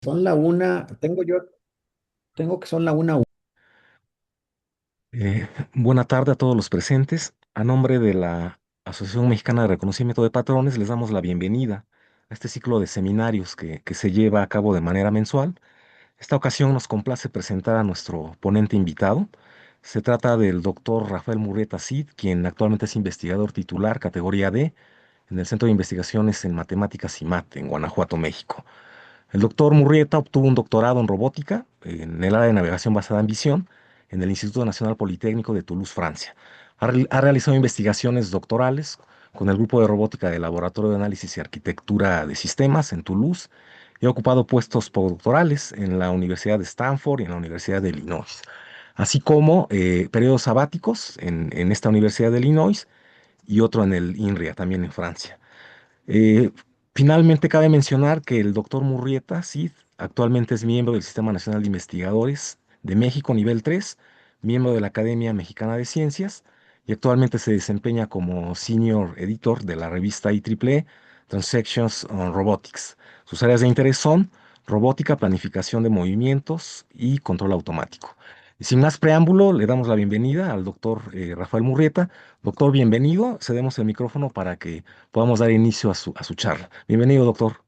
Son la una, tengo que son la una. Buena tarde a todos los presentes. A nombre de la Asociación Mexicana de Reconocimiento de Patrones, les damos la bienvenida a este ciclo de seminarios que se lleva a cabo de manera mensual. Esta ocasión nos complace presentar a nuestro ponente invitado. Se trata del doctor Rafael Murrieta Cid, quien actualmente es investigador titular categoría D en el Centro de Investigaciones en Matemáticas y Mate en Guanajuato, México. El doctor Murrieta obtuvo un doctorado en robótica en el área de navegación basada en visión en el Instituto Nacional Politécnico de Toulouse, Francia. Ha realizado investigaciones doctorales con el grupo de robótica del Laboratorio de Análisis y Arquitectura de Sistemas en Toulouse y ha ocupado puestos postdoctorales en la Universidad de Stanford y en la Universidad de Illinois, así como periodos sabáticos en esta Universidad de Illinois y otro en el INRIA, también en Francia. Eh, Finalmente, cabe mencionar que el doctor Murrieta Cid actualmente es miembro del Sistema Nacional de Investigadores de México nivel 3, miembro de la Academia Mexicana de Ciencias y actualmente se desempeña como Senior Editor de la revista IEEE Transactions on Robotics. Sus áreas de interés son robótica, planificación de movimientos y control automático. Y sin más preámbulo, le damos la bienvenida al doctor Rafael Murrieta. Doctor, bienvenido. Cedemos el micrófono para que podamos dar inicio a su charla. Bienvenido, doctor.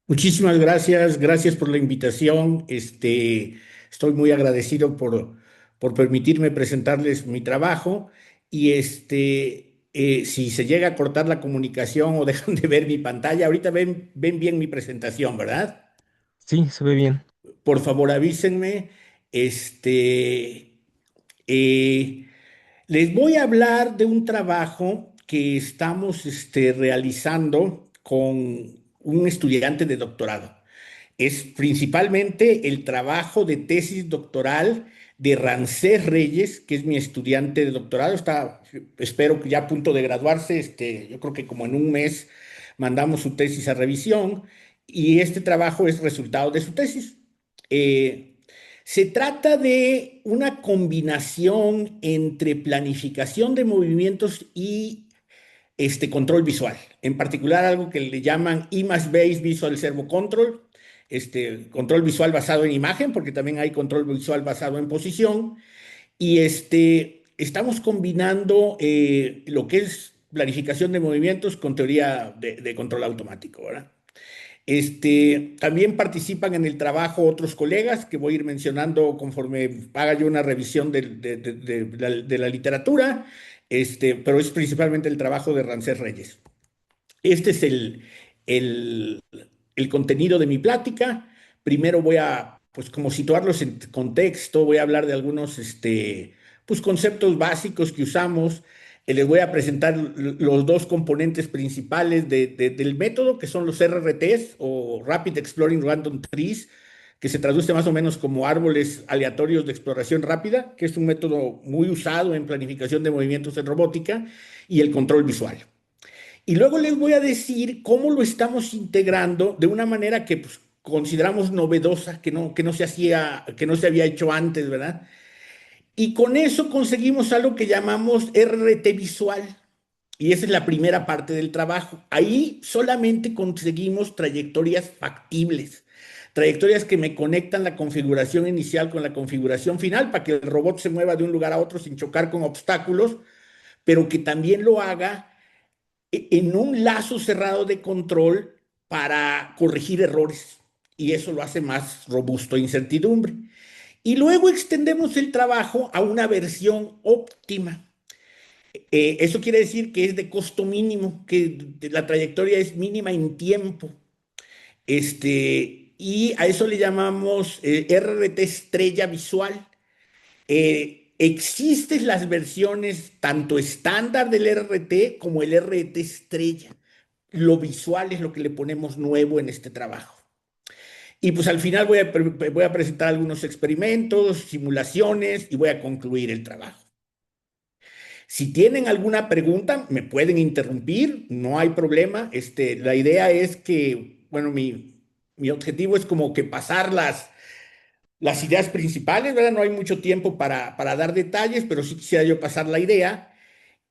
Muchísimas gracias, gracias por la invitación. Estoy muy agradecido por permitirme presentarles mi trabajo y si se llega a cortar la comunicación o dejan de ver mi pantalla, ahorita ven bien mi presentación, ¿verdad? Sí, se ve bien. Por favor avísenme. Este, eh, Les voy a hablar de un trabajo que estamos realizando con un estudiante de doctorado. Es principalmente el trabajo de tesis doctoral de Rancés Reyes, que es mi estudiante de doctorado. Está, espero que ya a punto de graduarse. Yo creo que como en un mes mandamos su tesis a revisión y este trabajo es resultado de su tesis. Eh, Se trata de una combinación entre planificación de movimientos y control visual. En particular, algo que le llaman Image-Based Visual Servo Control, control visual basado en imagen, porque también hay control visual basado en posición. Y estamos combinando lo que es planificación de movimientos con teoría de control automático, ¿verdad? También participan en el trabajo otros colegas que voy a ir mencionando conforme haga yo una revisión de la literatura, pero es principalmente el trabajo de Rancés Reyes. Este es el, el contenido de mi plática. Primero voy a, pues como situarlos en contexto, voy a hablar de algunos, pues conceptos básicos que usamos. Les voy a presentar los dos componentes principales del método, que son los RRTs o Rapid Exploring Random Trees, que se traduce más o menos como árboles aleatorios de exploración rápida, que es un método muy usado en planificación de movimientos en robótica, y el control visual. Y luego les voy a decir cómo lo estamos integrando de una manera que pues, consideramos novedosa, que no se hacía, que no se había hecho antes, ¿verdad? Y con eso conseguimos algo que llamamos RT visual. Y esa es la primera parte del trabajo. Ahí solamente conseguimos trayectorias factibles, trayectorias que me conectan la configuración inicial con la configuración final para que el robot se mueva de un lugar a otro sin chocar con obstáculos, pero que también lo haga en un lazo cerrado de control para corregir errores y eso lo hace más robusto a incertidumbre. Y luego extendemos el trabajo a una versión óptima. Eso quiere decir que es de costo mínimo, que la trayectoria es mínima en tiempo. Y a eso le llamamos RRT estrella visual. Existen las versiones tanto estándar del RT como el RT estrella. Lo visual es lo que le ponemos nuevo en este trabajo. Y pues al final voy a presentar algunos experimentos, simulaciones y voy a concluir el trabajo. Si tienen alguna pregunta, me pueden interrumpir, no hay problema. La idea es que, bueno, mi objetivo es como que pasar las ideas principales, ¿verdad? No hay mucho tiempo para dar detalles, pero sí quisiera yo pasar la idea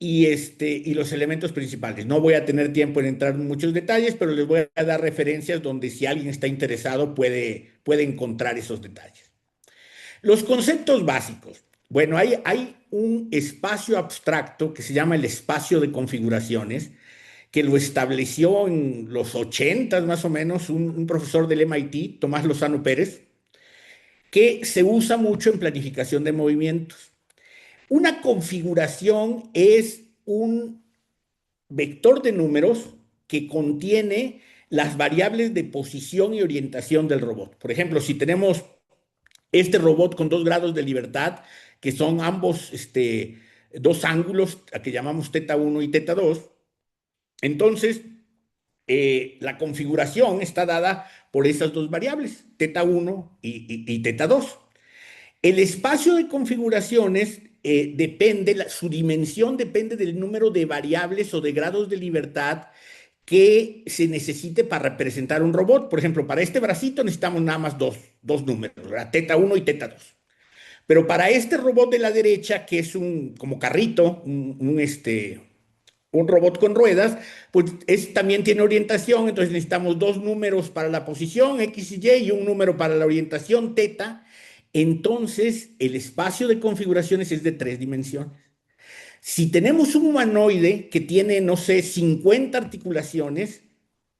y los elementos principales. No voy a tener tiempo en entrar en muchos detalles, pero les voy a dar referencias donde si alguien está interesado puede encontrar esos detalles. Los conceptos básicos. Bueno, hay un espacio abstracto que se llama el espacio de configuraciones, que lo estableció en los 80 más o menos un profesor del MIT, Tomás Lozano Pérez, que se usa mucho en planificación de movimientos. Una configuración es un vector de números que contiene las variables de posición y orientación del robot. Por ejemplo, si tenemos este robot con 2 grados de libertad, que son ambos dos ángulos a que llamamos θ1 y θ2, entonces la configuración está dada por esas dos variables, θ1 y θ2. El espacio de configuraciones su dimensión depende del número de variables o de grados de libertad que se necesite para representar un robot. Por ejemplo, para este bracito necesitamos nada más dos números, ¿verdad? θ1 y θ2. Pero para este robot de la derecha, que es un como carrito, un robot con ruedas, pues también tiene orientación, entonces necesitamos dos números para la posición X y Y y un número para la orientación θ. Entonces, el espacio de configuraciones es de 3 dimensiones. Si tenemos un humanoide que tiene, no sé, 50 articulaciones,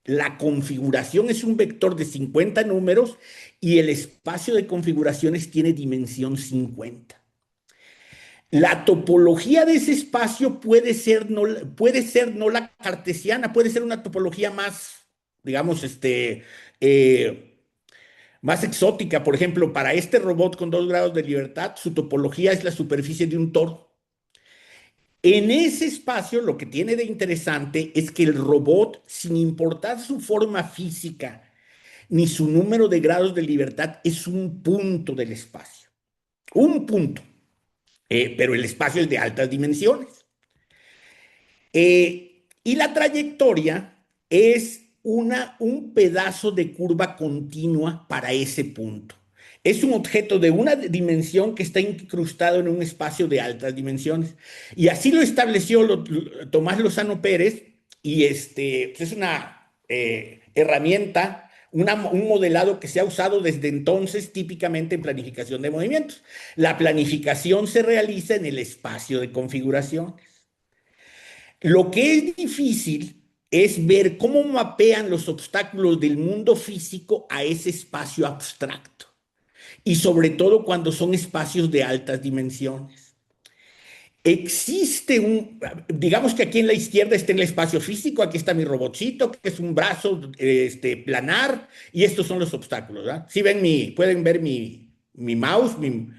la configuración es un vector de 50 números y el espacio de configuraciones tiene dimensión 50. La topología de ese espacio puede ser no la cartesiana, puede ser una topología más, digamos, más exótica. Por ejemplo, para este robot con 2 grados de libertad, su topología es la superficie de un toro. En ese espacio, lo que tiene de interesante es que el robot, sin importar su forma física ni su número de grados de libertad, es un punto del espacio. Un punto. Pero el espacio es de altas dimensiones. Y la trayectoria es un pedazo de curva continua para ese punto. Es un objeto de una dimensión que está incrustado en un espacio de altas dimensiones. Y así lo estableció Tomás Lozano Pérez, y pues es una herramienta, un modelado que se ha usado desde entonces típicamente en planificación de movimientos. La planificación se realiza en el espacio de configuraciones. Lo que es difícil es ver cómo mapean los obstáculos del mundo físico a ese espacio abstracto, y sobre todo cuando son espacios de altas dimensiones. Digamos que aquí en la izquierda está el espacio físico, aquí está mi robotcito, que es un brazo planar, y estos son los obstáculos, ¿verdad? ¿Sí pueden ver mi mouse,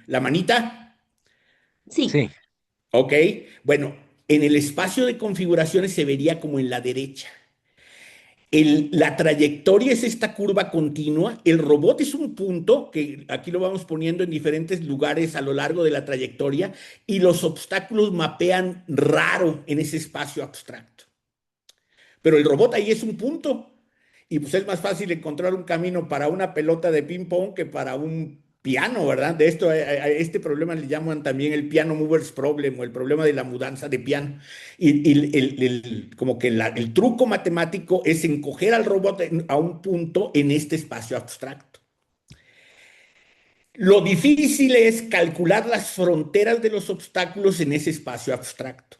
la manita? Sí, Sí, Ok, bueno, en el espacio de configuraciones se vería como en la derecha. La trayectoria es esta curva continua, el robot es un punto, que aquí lo vamos poniendo en diferentes lugares a lo largo de la trayectoria, y los obstáculos mapean raro en ese espacio abstracto. Pero el robot ahí es un punto, y pues es más fácil encontrar un camino para una pelota de ping-pong que para un piano, ¿verdad? De esto, a este problema le llaman también el piano movers problem, o el problema de la mudanza de piano. Como que el truco matemático es encoger al robot a un punto en este espacio abstracto. Lo difícil es calcular las fronteras de los obstáculos en ese espacio abstracto.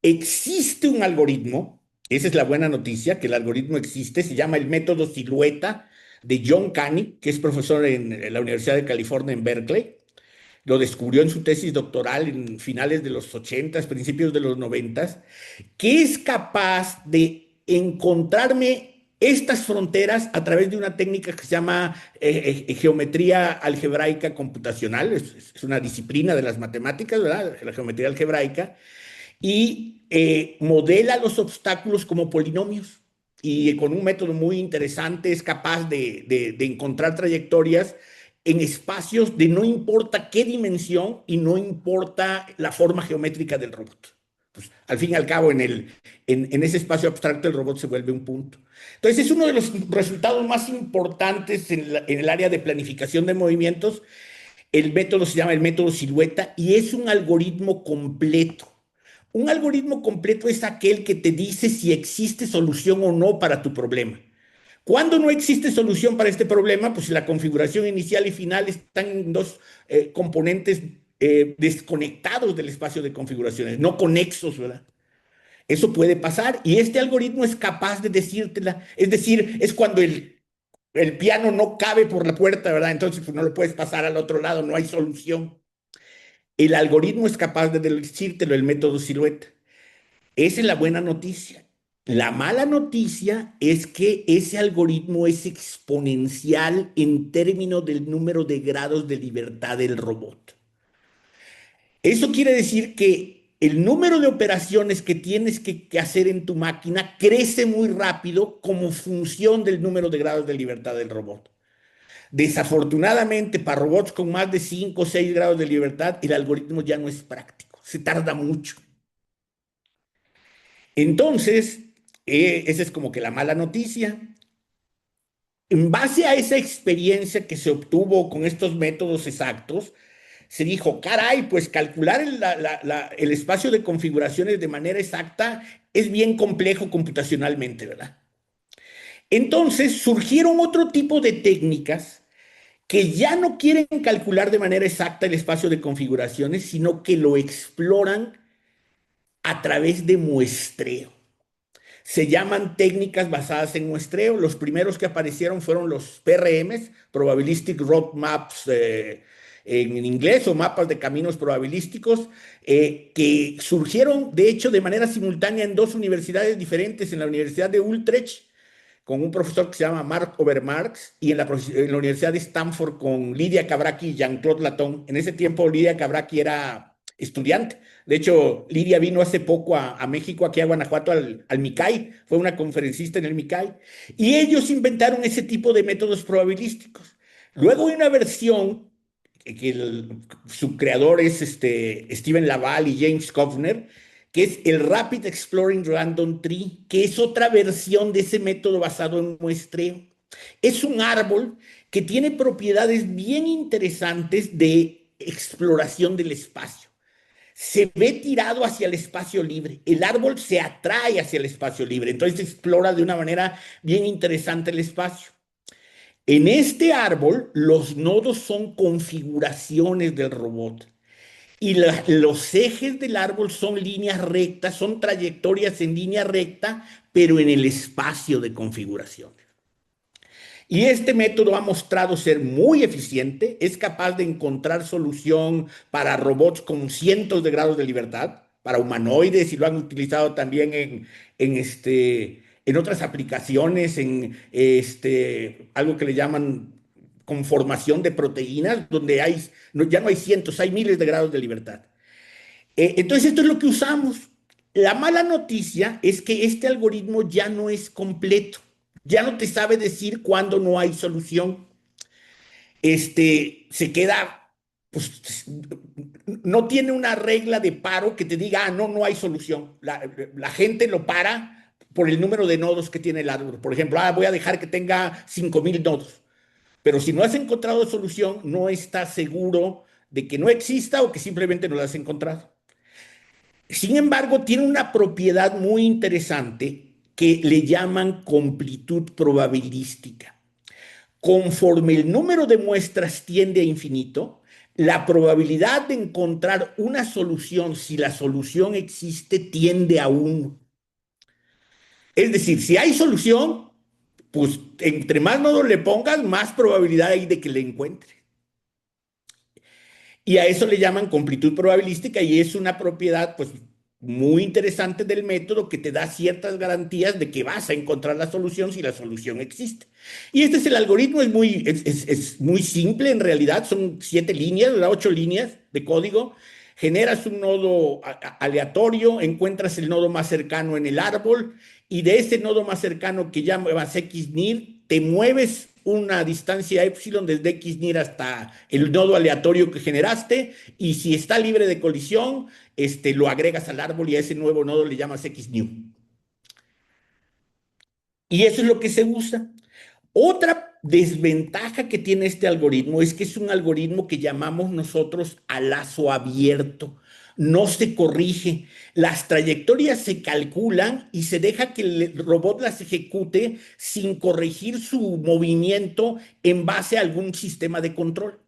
Existe un algoritmo, esa es la buena noticia, que el algoritmo existe, se llama el método silueta de John Kani, que es profesor en la Universidad de California en Berkeley. Lo descubrió en su tesis doctoral en finales de los 80, principios de los 90, que es capaz de encontrarme estas fronteras a través de una técnica que se llama geometría algebraica computacional. Es una disciplina de las matemáticas, ¿verdad? La geometría algebraica, y modela los obstáculos como polinomios. Y con un método muy interesante es capaz de encontrar trayectorias en espacios de no importa qué dimensión y no importa la forma geométrica del robot. Pues, al fin y al cabo, en ese espacio abstracto el robot se vuelve un punto. Entonces, es uno de los resultados más importantes en el área de planificación de movimientos. El método se llama el método silueta y es un algoritmo completo. Un algoritmo completo es aquel que te dice si existe solución o no para tu problema. Cuando no existe solución para este problema, pues la configuración inicial y final están en dos componentes desconectados del espacio de configuraciones, no conexos, ¿verdad? Eso puede pasar y este algoritmo es capaz de decírtela. Es decir, es cuando el piano no cabe por la puerta, ¿verdad? Entonces pues, no lo puedes pasar al otro lado, no hay solución. El algoritmo es capaz de decírtelo, el método silueta. Esa es la buena noticia. La mala noticia es que ese algoritmo es exponencial en términos del número de grados de libertad del robot. Eso quiere decir que el número de operaciones que tienes que hacer en tu máquina crece muy rápido como función del número de grados de libertad del robot. Desafortunadamente, para robots con más de 5 o 6 grados de libertad, el algoritmo ya no es práctico, se tarda mucho. Entonces, esa es como que la mala noticia. En base a esa experiencia que se obtuvo con estos métodos exactos, se dijo, caray, pues calcular el espacio de configuraciones de manera exacta es bien complejo computacionalmente, ¿verdad? Entonces surgieron otro tipo de técnicas que ya no quieren calcular de manera exacta el espacio de configuraciones, sino que lo exploran a través de muestreo. Se llaman técnicas basadas en muestreo. Los primeros que aparecieron fueron los PRMs, Probabilistic Road Maps en inglés, o mapas de caminos probabilísticos, que surgieron de hecho de manera simultánea en dos universidades diferentes, en la Universidad de Utrecht con un profesor que se llama Mark Overmarks y en la Universidad de Stanford con Lidia Cabraki y Jean-Claude Latón. En ese tiempo Lidia Cabraki era estudiante. De hecho, Lidia vino hace poco a México, aquí a Guanajuato, al MICAI, fue una conferencista en el MICAI, y ellos inventaron ese tipo de métodos probabilísticos. Luego hay una versión que su creador es Steven Laval y James Kovner, que es el Rapid Exploring Random Tree, que es otra versión de ese método basado en muestreo. Es un árbol que tiene propiedades bien interesantes de exploración del espacio. Se ve tirado hacia el espacio libre. El árbol se atrae hacia el espacio libre. Entonces explora de una manera bien interesante el espacio. En este árbol, los nodos son configuraciones del robot. Y los ejes del árbol son líneas rectas, son trayectorias en línea recta, pero en el espacio de configuración. Y este método ha mostrado ser muy eficiente, es capaz de encontrar solución para robots con cientos de grados de libertad, para humanoides, y lo han utilizado también en otras aplicaciones, algo que le llaman conformación de proteínas, donde ya no hay cientos, hay miles de grados de libertad. Entonces, esto es lo que usamos. La mala noticia es que este algoritmo ya no es completo, ya no te sabe decir cuándo no hay solución. Se queda, pues, no tiene una regla de paro que te diga, no, no hay solución. La gente lo para por el número de nodos que tiene el árbol. Por ejemplo, voy a dejar que tenga 5,000 nodos. Pero si no has encontrado solución, no estás seguro de que no exista o que simplemente no la has encontrado. Sin embargo, tiene una propiedad muy interesante que le llaman completud probabilística. Conforme el número de muestras tiende a infinito, la probabilidad de encontrar una solución, si la solución existe, tiende a 1. Es decir, si hay solución, pues entre más nodos le pongas, más probabilidad hay de que le encuentre. Y a eso le llaman completud probabilística y es una propiedad pues muy interesante del método que te da ciertas garantías de que vas a encontrar la solución si la solución existe. Y este es el algoritmo, es muy simple en realidad, son 7 líneas, ¿verdad? 8 líneas de código. Generas un nodo aleatorio, encuentras el nodo más cercano en el árbol y de ese nodo más cercano que llamas XNIR, te mueves una distancia epsilon desde XNIR hasta el nodo aleatorio que generaste y si está libre de colisión, lo agregas al árbol y a ese nuevo nodo le llamas XNew. Y eso es lo que se usa. Otra desventaja que tiene este algoritmo es que es un algoritmo que llamamos nosotros a lazo abierto. no se corrige. Las trayectorias se calculan y se deja que el robot las ejecute sin corregir su movimiento en base a algún sistema de control.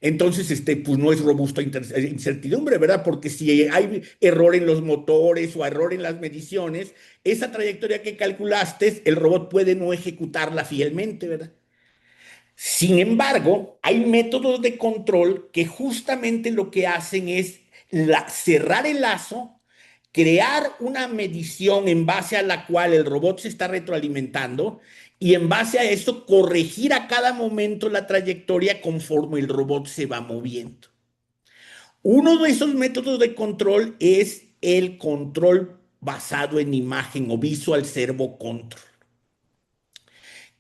Entonces, pues no es robusto a incertidumbre, ¿verdad? Porque si hay error en los motores o error en las mediciones, esa trayectoria que calculaste, el robot puede no ejecutarla fielmente, ¿verdad? Sin embargo, hay métodos de control que justamente lo que hacen es cerrar el lazo, crear una medición en base a la cual el robot se está retroalimentando y en base a eso corregir a cada momento la trayectoria conforme el robot se va moviendo. Uno de esos métodos de control es el control basado en imagen o Visual Servo Control.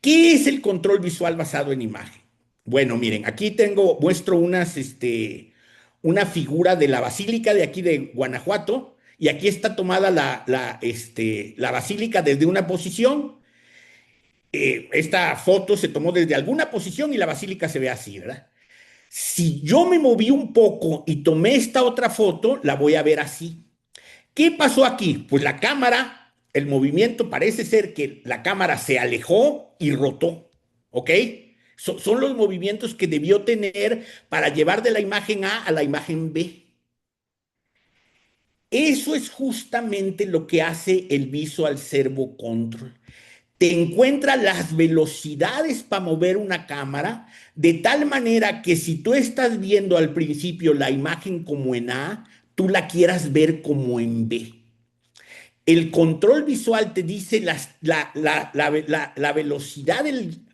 ¿Qué es el control visual basado en imagen? Bueno, miren, aquí muestro una figura de la basílica de aquí de Guanajuato, y aquí está tomada la basílica desde una posición. Esta foto se tomó desde alguna posición y la basílica se ve así, ¿verdad? Si yo me moví un poco y tomé esta otra foto, la voy a ver así. ¿Qué pasó aquí? Pues la cámara, el movimiento parece ser que la cámara se alejó y rotó, ¿ok? Son los movimientos que debió tener para llevar de la imagen A a la imagen B. Eso es justamente lo que hace el Visual Servo Control. Te encuentra las velocidades para mover una cámara de tal manera que si tú estás viendo al principio la imagen como en A, tú la quieras ver como en B. El control visual te dice la velocidad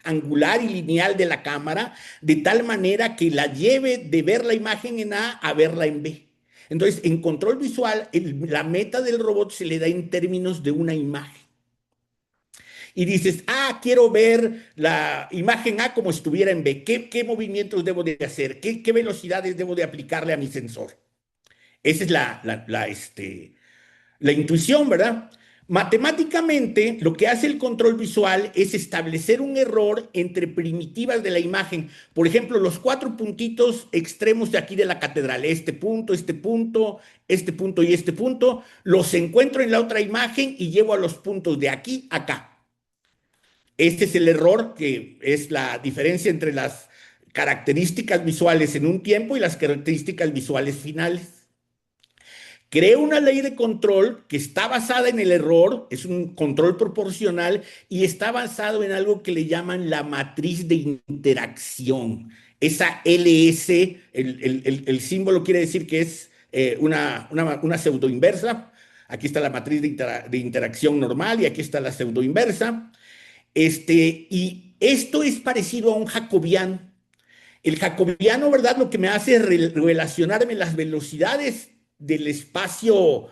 angular y lineal de la cámara de tal manera que la lleve de ver la imagen en A verla en B. Entonces, en control visual, la meta del robot se le da en términos de una imagen. Y dices, quiero ver la imagen A como estuviera en B. ¿Qué movimientos debo de hacer? ¿Qué velocidades debo de aplicarle a mi sensor? Esa es la intuición, ¿verdad? Matemáticamente, lo que hace el control visual es establecer un error entre primitivas de la imagen. Por ejemplo, los cuatro puntitos extremos de aquí de la catedral, este punto, este punto, este punto y este punto, los encuentro en la otra imagen y llevo a los puntos de aquí a acá. Este es el error, que es la diferencia entre las características visuales en un tiempo y las características visuales finales. Creo una ley de control que está basada en el error, es un control proporcional y está basado en algo que le llaman la matriz de interacción. Esa LS, el símbolo quiere decir que es una pseudoinversa. Aquí está la matriz de interacción normal y aquí está la pseudoinversa. Y esto es parecido a un jacobiano. El jacobiano, ¿verdad? Lo que me hace es relacionarme las velocidades del espacio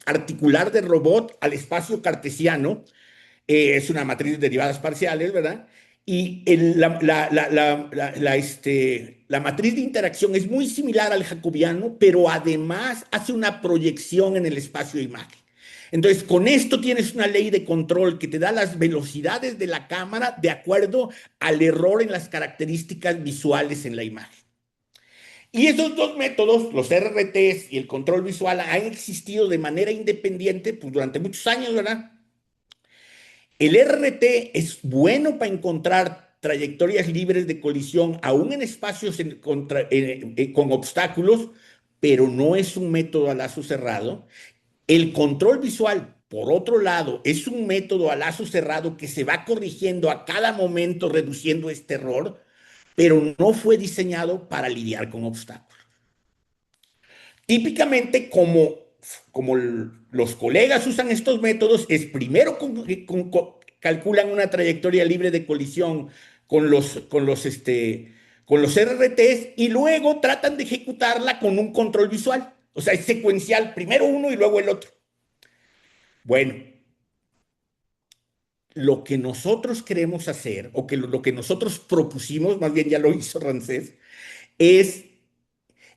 articular del robot al espacio cartesiano. Es una matriz de derivadas parciales, ¿verdad? Y la matriz de interacción es muy similar al jacobiano, pero además hace una proyección en el espacio de imagen. Entonces, con esto tienes una ley de control que te da las velocidades de la cámara de acuerdo al error en las características visuales en la imagen. Y esos dos métodos, los RRTs y el control visual, han existido de manera independiente pues, durante muchos años, ¿verdad? El RRT es bueno para encontrar trayectorias libres de colisión, aún en espacios con obstáculos, pero no es un método a lazo cerrado. El control visual, por otro lado, es un método a lazo cerrado que se va corrigiendo a cada momento, reduciendo este error, pero no fue diseñado para lidiar con obstáculos. Típicamente, como los colegas usan estos métodos, es primero calculan una trayectoria libre de colisión con los RRTs y luego tratan de ejecutarla con un control visual. O sea, es secuencial, primero uno y luego el otro. Bueno, lo que nosotros queremos hacer, o que lo que nosotros propusimos, más bien ya lo hizo Rancés, es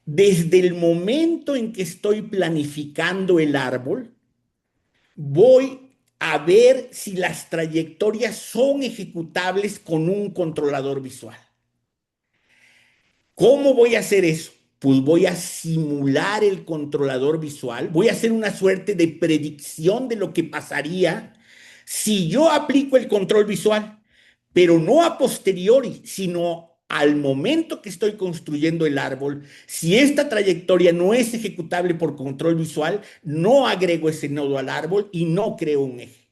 desde el momento en que estoy planificando el árbol, voy a ver si las trayectorias son ejecutables con un controlador visual. ¿Cómo voy a hacer eso? pues voy a simular el controlador visual, voy a hacer una suerte de predicción de lo que pasaría si yo aplico el control visual, pero no a posteriori, sino al momento que estoy construyendo el árbol. Si esta trayectoria no es ejecutable por control visual, no agrego ese nodo al árbol y no creo un eje.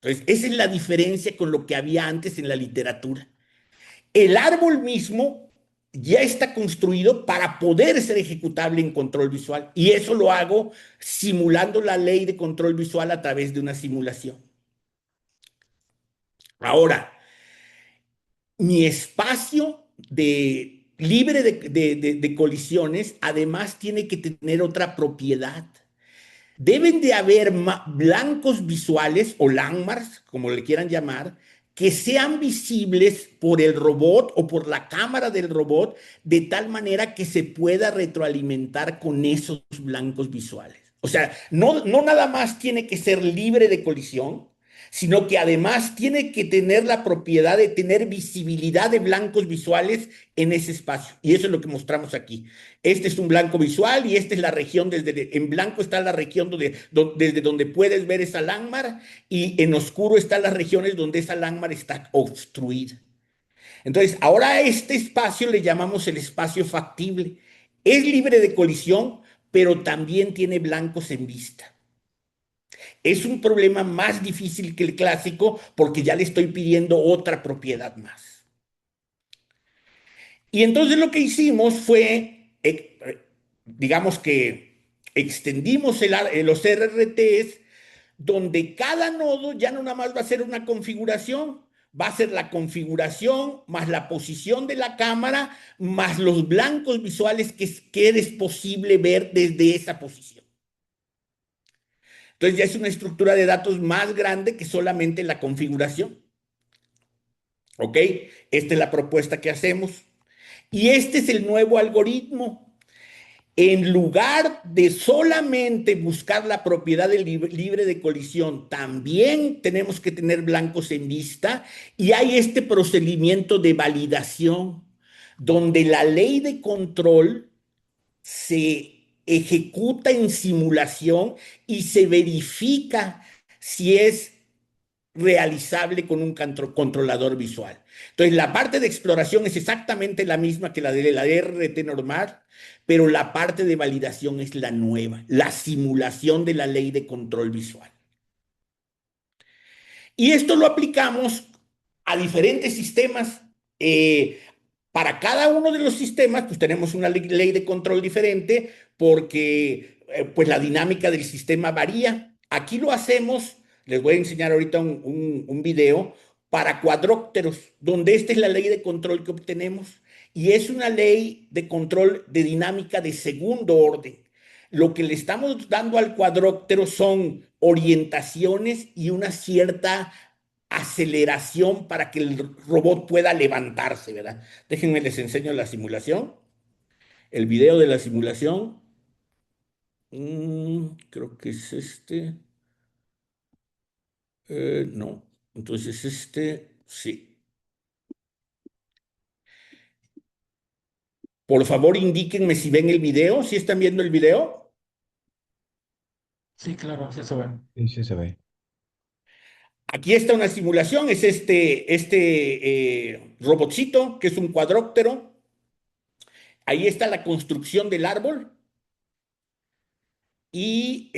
Entonces, esa es la diferencia con lo que había antes en la literatura. El árbol mismo ya está construido para poder ser ejecutable en control visual. Y eso lo hago simulando la ley de control visual a través de una simulación. Ahora, mi espacio libre de colisiones además tiene que tener otra propiedad. Deben de haber blancos visuales o landmarks, como le quieran llamar, que sean visibles por el robot o por la cámara del robot de tal manera que se pueda retroalimentar con esos blancos visuales. O sea, no nada más tiene que ser libre de colisión, sino que además tiene que tener la propiedad de tener visibilidad de blancos visuales en ese espacio. Y eso es lo que mostramos aquí. Este es un blanco visual y esta es la región, en blanco está la región desde donde puedes ver esa landmark y en oscuro están las regiones donde esa landmark está obstruida. Entonces, ahora a este espacio le llamamos el espacio factible. Es libre de colisión, pero también tiene blancos en vista. Es un problema más difícil que el clásico porque ya le estoy pidiendo otra propiedad más. Y entonces lo que hicimos fue, digamos que extendimos los RRTs donde cada nodo ya no nada más va a ser una configuración, va a ser la configuración más la posición de la cámara más los blancos visuales que es posible ver desde esa posición. Entonces ya es una estructura de datos más grande que solamente la configuración. ¿Ok? Esta es la propuesta que hacemos. Y este es el nuevo algoritmo. En lugar de solamente buscar la propiedad libre de colisión, también tenemos que tener blancos en vista y hay este procedimiento de validación donde la ley de control se ejecuta en simulación y se verifica si es realizable con un controlador visual. Entonces, la parte de exploración es exactamente la misma que la de la RT normal, pero la parte de validación es la nueva, la simulación de la ley de control visual. Y esto lo aplicamos a diferentes sistemas. Para cada uno de los sistemas, pues tenemos una ley de control diferente porque pues la dinámica del sistema varía. Aquí lo hacemos, les voy a enseñar ahorita un video para cuadrópteros, donde esta es la ley de control que obtenemos. Y es una ley de control de dinámica de segundo orden. Lo que le estamos dando al cuadróptero son orientaciones y una cierta aceleración para que el robot pueda levantarse, ¿verdad? Déjenme les enseño la simulación, el video de la simulación. Creo que es este. No, entonces este, sí. Por favor, indíquenme si ven el video, si están viendo el video. Sí, claro, sí se ve. Sí, sí se ve. Aquí está una simulación, es este robotcito, que es un cuadróptero. Ahí está la construcción del árbol. Y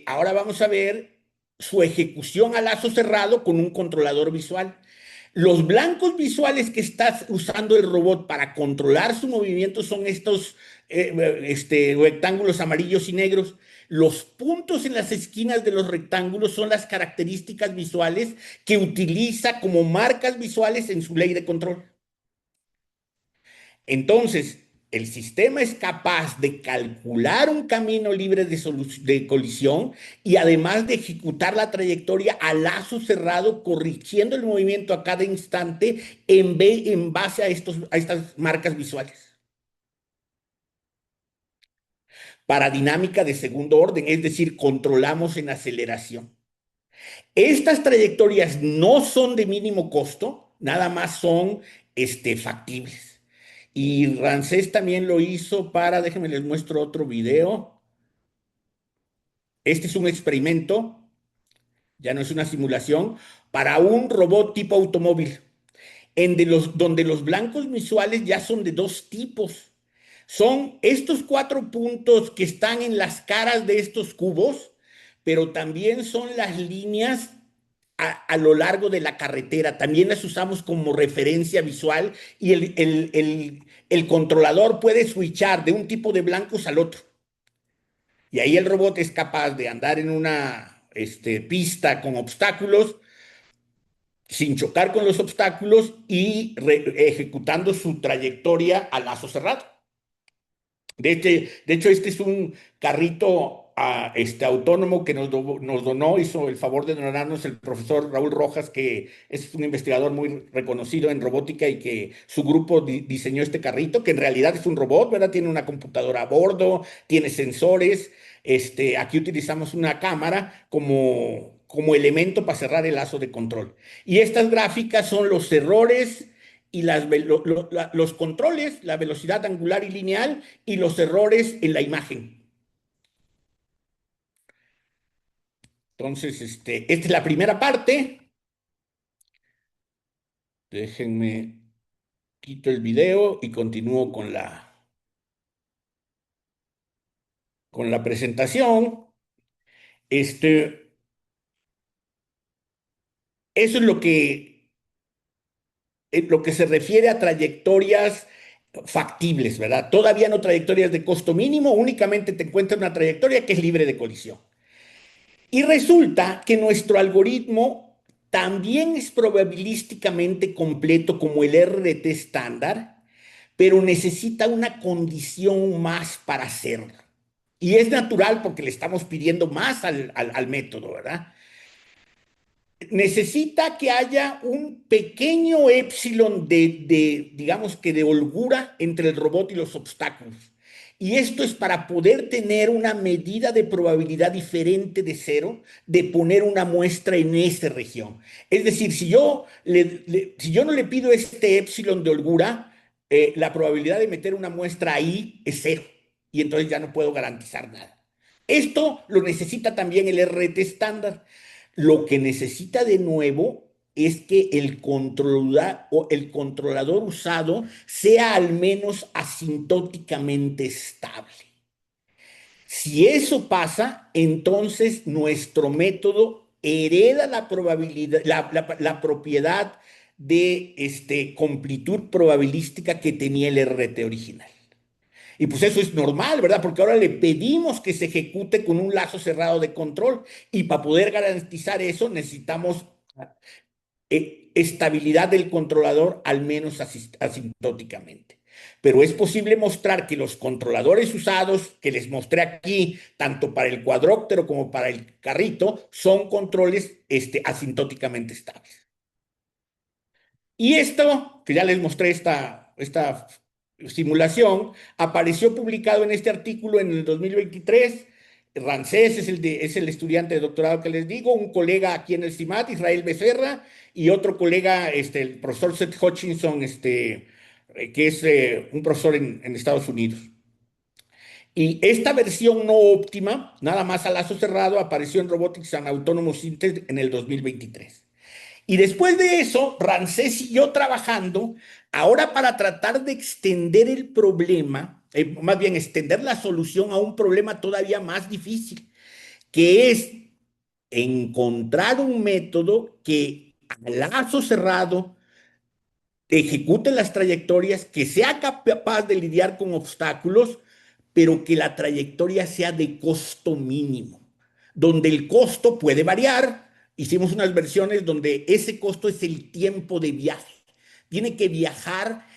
ahora vamos a ver su ejecución a lazo cerrado con un controlador visual. Los blancos visuales que está usando el robot para controlar su movimiento son estos rectángulos amarillos y negros. Los puntos en las esquinas de los rectángulos son las características visuales que utiliza como marcas visuales en su ley de control. Entonces, el sistema es capaz de calcular un camino libre de colisión y además de ejecutar la trayectoria a lazo cerrado, corrigiendo el movimiento a cada instante en base a estas marcas visuales. Para dinámica de segundo orden, es decir, controlamos en aceleración. Estas trayectorias no son de mínimo costo, nada más son factibles. Y Ramsés también lo hizo para, déjenme les muestro otro video. Este es un experimento, ya no es una simulación, para un robot tipo automóvil, donde los blancos visuales ya son de dos tipos. Son estos cuatro puntos que están en las caras de estos cubos, pero también son las líneas a lo largo de la carretera. También las usamos como referencia visual y el controlador puede switchar de un tipo de blancos al otro. Y ahí el robot es capaz de andar en una pista con obstáculos sin chocar con los obstáculos y ejecutando su trayectoria a lazo cerrado. De hecho, este es un carrito autónomo que nos donó, hizo el favor de donarnos el profesor Raúl Rojas, que es un investigador muy reconocido en robótica y que su grupo diseñó este carrito, que en realidad es un robot, ¿verdad? Tiene una computadora a bordo, tiene sensores. Aquí utilizamos una cámara como elemento para cerrar el lazo de control. Y estas gráficas son los errores y los controles, la velocidad angular y lineal y los errores en la imagen. Entonces, esta es la primera parte. Déjenme quito el video y continúo con la presentación. Este, eso es lo que se refiere a trayectorias factibles, ¿verdad? Todavía no trayectorias de costo mínimo, únicamente te encuentras una trayectoria que es libre de colisión. Y resulta que nuestro algoritmo también es probabilísticamente completo como el RT estándar, pero necesita una condición más para hacerlo. Y es natural porque le estamos pidiendo más al método, ¿verdad? Necesita que haya un pequeño épsilon digamos que de holgura entre el robot y los obstáculos. Y esto es para poder tener una medida de probabilidad diferente de cero de poner una muestra en esa región. Es decir, si yo no le pido este épsilon de holgura, la probabilidad de meter una muestra ahí es cero. Y entonces ya no puedo garantizar nada. Esto lo necesita también el RT estándar. Lo que necesita de nuevo es que el controlador usado sea al menos asintóticamente estable. Si eso pasa, entonces nuestro método hereda la probabilidad, la propiedad de completud probabilística que tenía el RT original. Y pues eso es normal, ¿verdad? Porque ahora le pedimos que se ejecute con un lazo cerrado de control. Y para poder garantizar eso necesitamos estabilidad del controlador, al menos asintóticamente. Pero es posible mostrar que los controladores usados, que les mostré aquí, tanto para el cuadróptero como para el carrito, son controles asintóticamente estables. Y esto, que ya les mostré esta simulación, apareció publicado en este artículo en el 2023. Rancés es el estudiante de doctorado que les digo, un colega aquí en el CIMAT, Israel Becerra, y otro colega, el profesor Seth Hutchinson, que es un profesor en Estados Unidos. Y esta versión no óptima, nada más a lazo cerrado, apareció en Robotics and Autonomous Systems en el 2023. Y después de eso, Ramsés siguió trabajando, ahora para tratar de extender el problema, más bien extender la solución a un problema todavía más difícil, que es encontrar un método que a lazo cerrado ejecute las trayectorias, que sea capaz de lidiar con obstáculos, pero que la trayectoria sea de costo mínimo, donde el costo puede variar. Hicimos unas versiones donde ese costo es el tiempo de viaje. Tiene que viajar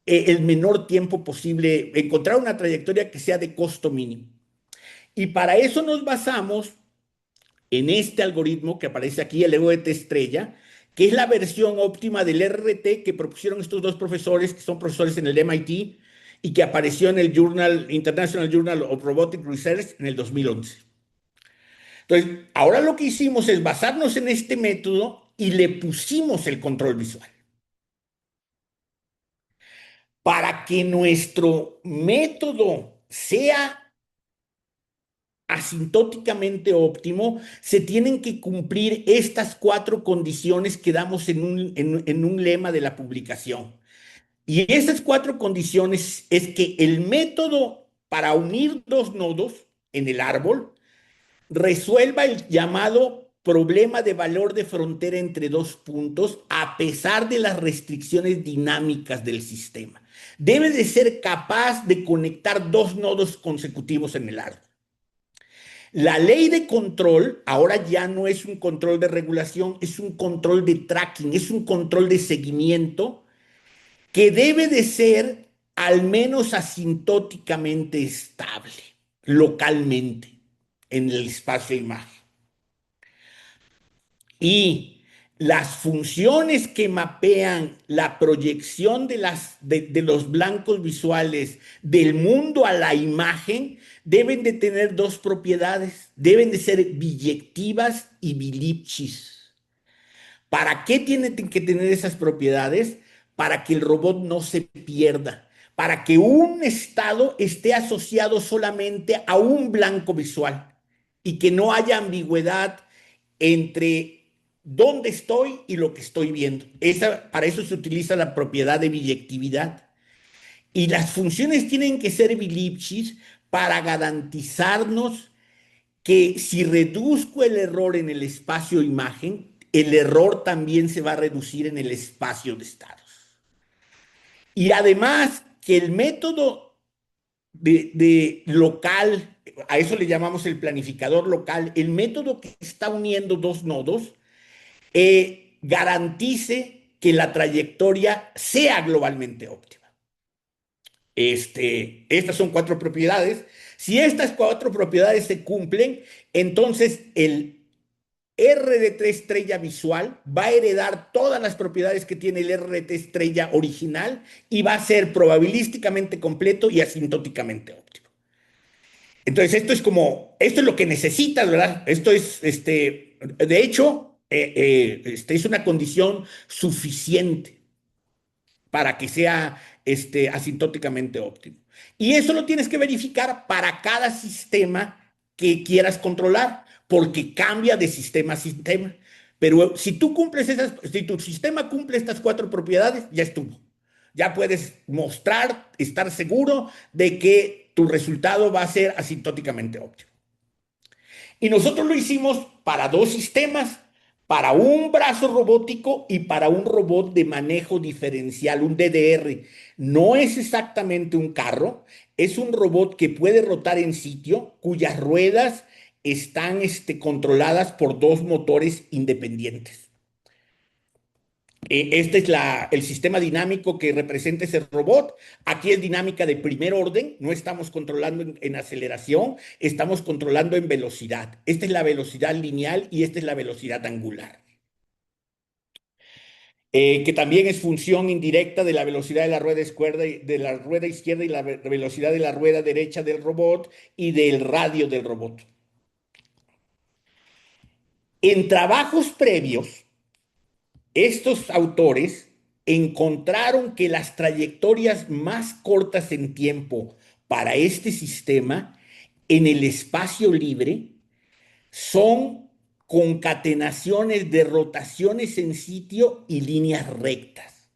el menor tiempo posible, encontrar una trayectoria que sea de costo mínimo. Y para eso nos basamos en este algoritmo que aparece aquí, el EOT estrella, que es la versión óptima del RT que propusieron estos dos profesores, que son profesores en el MIT, y que apareció en el International Journal of Robotic Research en el 2011. Entonces, ahora lo que hicimos es basarnos en este método y le pusimos el control visual. Para que nuestro método sea asintóticamente óptimo, se tienen que cumplir estas cuatro condiciones que damos en un lema de la publicación. Y esas cuatro condiciones es que el método para unir dos nodos en el árbol resuelva el llamado problema de valor de frontera entre dos puntos a pesar de las restricciones dinámicas del sistema. Debe de ser capaz de conectar dos nodos consecutivos en el árbol. La ley de control ahora ya no es un control de regulación, es un control de tracking, es un control de seguimiento que debe de ser al menos asintóticamente estable, localmente, en el espacio imagen. Y las funciones que mapean la proyección de los blancos visuales del mundo a la imagen deben de tener dos propiedades, deben de ser biyectivas y bilipchis. ¿Para qué tienen que tener esas propiedades? Para que el robot no se pierda, para que un estado esté asociado solamente a un blanco visual y que no haya ambigüedad entre dónde estoy y lo que estoy viendo. Para eso se utiliza la propiedad de biyectividad. Y las funciones tienen que ser bilipchis para garantizarnos que si reduzco el error en el espacio imagen, el error también se va a reducir en el espacio de estados. Y además que el método de local, a eso le llamamos el planificador local, el método que está uniendo dos nodos, garantice que la trayectoria sea globalmente óptima. Estas son cuatro propiedades. Si estas cuatro propiedades se cumplen, entonces el RDT estrella visual va a heredar todas las propiedades que tiene el RDT estrella original y va a ser probabilísticamente completo y asintóticamente óptimo. Entonces, esto es lo que necesitas, ¿verdad? De hecho, es una condición suficiente para que sea asintóticamente óptimo. Y eso lo tienes que verificar para cada sistema que quieras controlar, porque cambia de sistema a sistema. Pero si tu sistema cumple estas cuatro propiedades, ya estuvo. Ya puedes mostrar, estar seguro de que tu resultado va a ser asintóticamente óptimo. Y nosotros lo hicimos para dos sistemas, para un brazo robótico y para un robot de manejo diferencial, un DDR. No es exactamente un carro, es un robot que puede rotar en sitio, cuyas ruedas están controladas por dos motores independientes. Este es el sistema dinámico que representa ese robot. Aquí es dinámica de primer orden, no estamos controlando en aceleración, estamos controlando en velocidad. Esta es la velocidad lineal y esta es la velocidad angular, que también es función indirecta de la velocidad de la rueda izquierda y la velocidad de la rueda derecha del robot y del radio del robot. En trabajos previos, estos autores encontraron que las trayectorias más cortas en tiempo para este sistema en el espacio libre son concatenaciones de rotaciones en sitio y líneas rectas.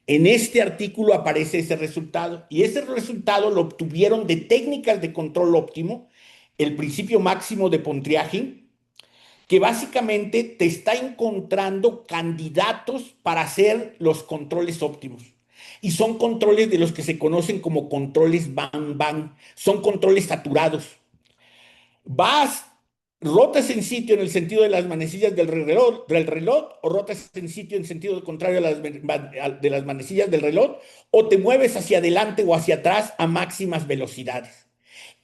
En este artículo aparece ese resultado y ese resultado lo obtuvieron de técnicas de control óptimo, el principio máximo de Pontryagin, que básicamente te está encontrando candidatos para hacer los controles óptimos. Y son controles de los que se conocen como controles bang-bang. Son controles saturados. Vas, rotas en sitio en el sentido de las manecillas del reloj o rotas en sitio en sentido contrario de las manecillas del reloj, o te mueves hacia adelante o hacia atrás a máximas velocidades.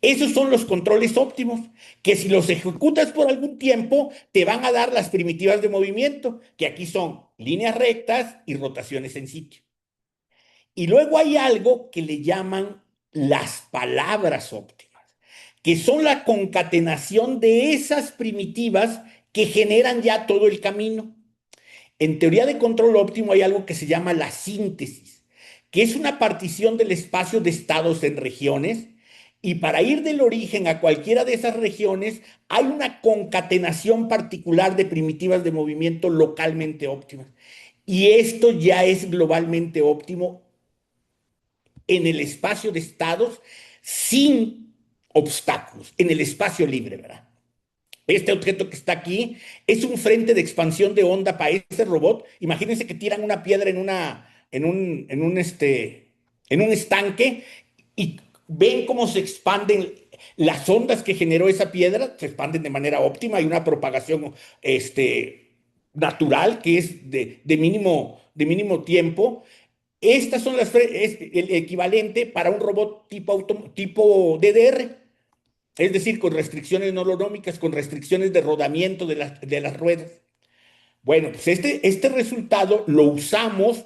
Esos son los controles óptimos, que si los ejecutas por algún tiempo, te van a dar las primitivas de movimiento, que aquí son líneas rectas y rotaciones en sitio. Y luego hay algo que le llaman las palabras óptimas, que son la concatenación de esas primitivas que generan ya todo el camino. En teoría de control óptimo hay algo que se llama la síntesis, que es una partición del espacio de estados en regiones, y para ir del origen a cualquiera de esas regiones hay una concatenación particular de primitivas de movimiento localmente óptimas. Y esto ya es globalmente óptimo en el espacio de estados sin obstáculos, en el espacio libre, ¿verdad? Este objeto que está aquí es un frente de expansión de onda para este robot. Imagínense que tiran una piedra en un estanque y ven cómo se expanden las ondas que generó esa piedra, se expanden de manera óptima. Hay una propagación natural que es de mínimo tiempo. Estas son es el equivalente para un robot tipo DDR, es decir, con restricciones no holonómicas, con restricciones de rodamiento de las ruedas. Bueno, pues este resultado lo usamos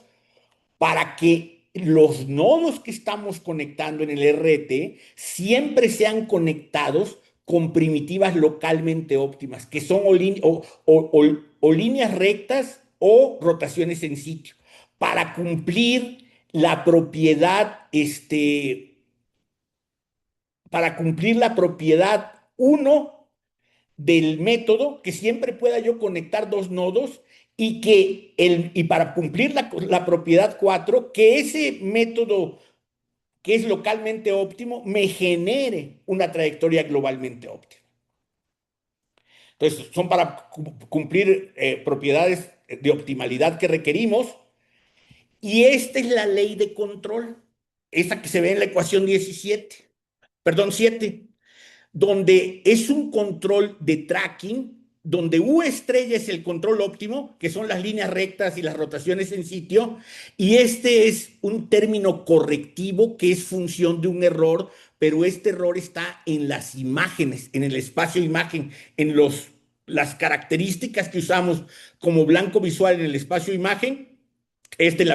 para que los nodos que estamos conectando en el RT siempre sean conectados con primitivas localmente óptimas, que son o líneas rectas o rotaciones en sitio, para cumplir la propiedad, para cumplir la propiedad uno del método, que siempre pueda yo conectar dos nodos y para cumplir la propiedad 4 que ese método que es localmente óptimo me genere una trayectoria globalmente óptima. Entonces, son para cumplir propiedades de optimalidad que requerimos, y esta es la ley de control, esa que se ve en la ecuación 17, perdón, 7, donde es un control de tracking, donde U estrella es el control óptimo, que son las líneas rectas y las rotaciones en sitio, y este es un término correctivo que es función de un error, pero este error está en las imágenes, en el espacio imagen, en las características que usamos como blanco visual en el espacio imagen. Esta es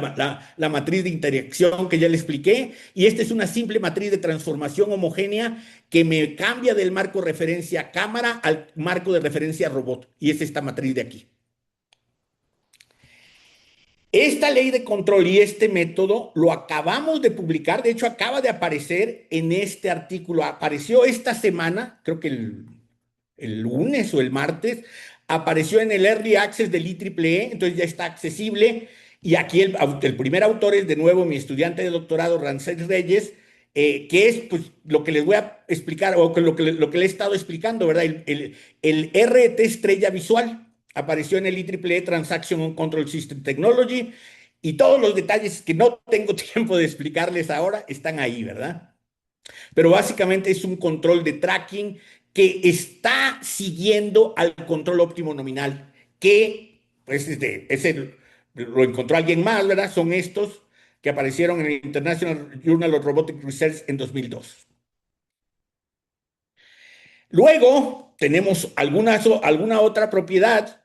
la matriz de interacción que ya le expliqué, y esta es una simple matriz de transformación homogénea que me cambia del marco referencia cámara al marco de referencia robot, y es esta matriz de aquí. Esta ley de control y este método lo acabamos de publicar, de hecho acaba de aparecer en este artículo, apareció esta semana, creo que el lunes o el martes, apareció en el Early Access del IEEE, entonces ya está accesible. Y aquí el primer autor es de nuevo mi estudiante de doctorado, Rancés Reyes, que es pues, lo que les voy a explicar, o lo que le he estado explicando, ¿verdad? El RT estrella visual apareció en el IEEE Transaction Control System Technology, y todos los detalles que no tengo tiempo de explicarles ahora están ahí, ¿verdad? Pero básicamente es un control de tracking que está siguiendo al control óptimo nominal, que pues, lo encontró alguien más, ¿verdad? Son estos que aparecieron en el International Journal of Robotic Research en 2002. Luego tenemos alguna otra propiedad.